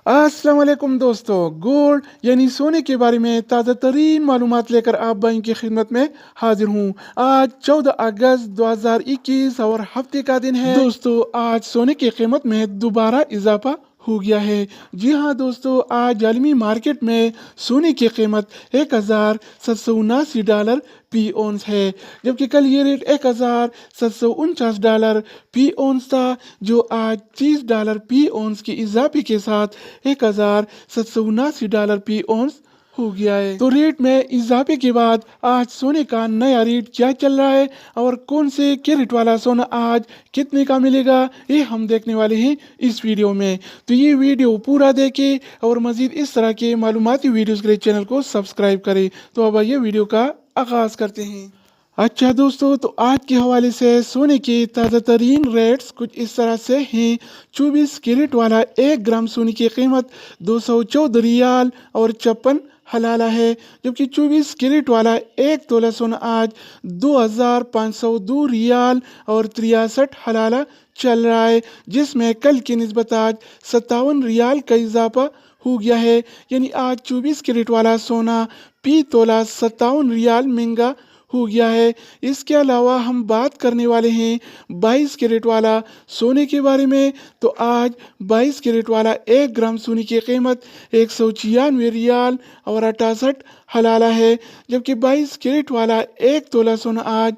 अस्सलाम वालेकुम दोस्तों, गोल्ड यानी सोने के बारे में ताज़ा तरीन मालूमात लेकर आप भाई की खिदमत में हाजिर हूँ। आज 14 अगस्त 2021 और हफ्ते का दिन है। दोस्तों, आज सोने की कीमत में दोबारा इजाफा हो गया है। जी हाँ दोस्तों, आज आलमी मार्केट में सोने की कीमत $1,779 फी ओंस है, जबकि कल ये रेट $1,749 फी ओंस था, जो आज $30 फी ओंस की इजाफे के साथ $1,779 फी ओंस हो गया है। तो रेट में इजाफे के बाद आज सोने का नया रेट क्या चल रहा है और कौन से कैरेट वाला सोना आज कितने का मिलेगा, ये हम देखने वाले हैं इस वीडियो में। तो ये वीडियो पूरा देखें और मजीद इस तरह के मालूमाती वीडियोस के लिए चैनल को सब्सक्राइब करें। तो अब आइए वीडियो का आगाज करते हैं। अच्छा दोस्तों, तो आज के हवाले से सोने के ताज़ा तरीन रेट्स कुछ इस तरह से हैं। 24 कैरेट वाला 1 ग्राम सोने की कीमत 214 रियाल और 56 हलाला है, जबकि 24 कैरेट वाला 1 तोला सोना आज 2,502 रियाल और 63 हलाला चल रहा है, जिसमें कल की निस्बत आज 57 रियाल का इजाफा हो गया है। यानी आज 24 कैरेट वाला सोना फी तोला 57 रियाल महंगा हो गया है। इसके अलावा हम बात करने वाले हैं 22 कैरेट वाला सोने के बारे में। तो आज 22 कैरेट वाला 1 ग्राम सोने की कीमत 196 रियाल और 68 हलाला है, जबकि 22 कैरेट वाला 1 तोला सोना आज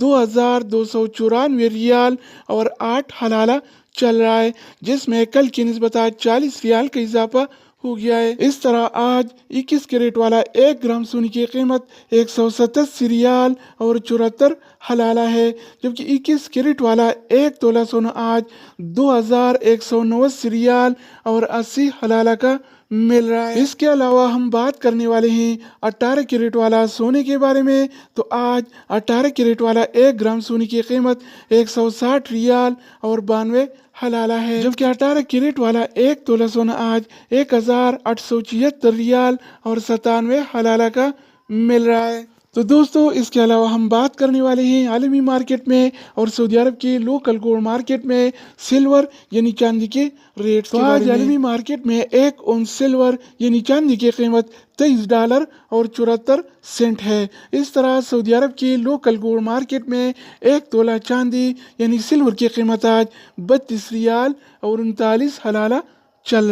2,294 रियाल और 8 हलाला चल रहा है, जिसमें कल की निस्बत आज 40 रियाल का इजाफा हो गया है। इस तरह आज 21 कैरेट वाला 1 ग्राम सोने की कीमत 187 रियाल और 74 हलाला है, जबकि 21 कैरेट वाला 1 तोला सोना आज 2,190 रियाल और 80 हलाला का मिल रहा है। इसके अलावा हम बात करने वाले हैं 18 कैरेट वाला सोने के बारे में। तो आज 18 कैरेट वाला 1 ग्राम सोने की कीमत 160 रियाल और 92 हलाला है, जबकि 18 कैरेट वाला 1 तोला सोना आज 1,876 रियाल और 97 हलाला का मिल रहा है। तो दोस्तों, इसके अलावा हम बात करने वाले हैं आलमी मार्केट में और सऊदी अरब के लोकल गोल्ड मार्केट में सिल्वर यानी चांदी के रेट्स के बारे में। आज आलमी मार्केट में 1 औंस सिल्वर यानी चांदी की कीमत $23 और 74 सेंट है। इस तरह सऊदी अरब के लोकल गोल्ड मार्केट में 1 तोला चांदी यानी सिल्वर की कीमत आज 32 रियाल और 39 हलाला चल रहा है।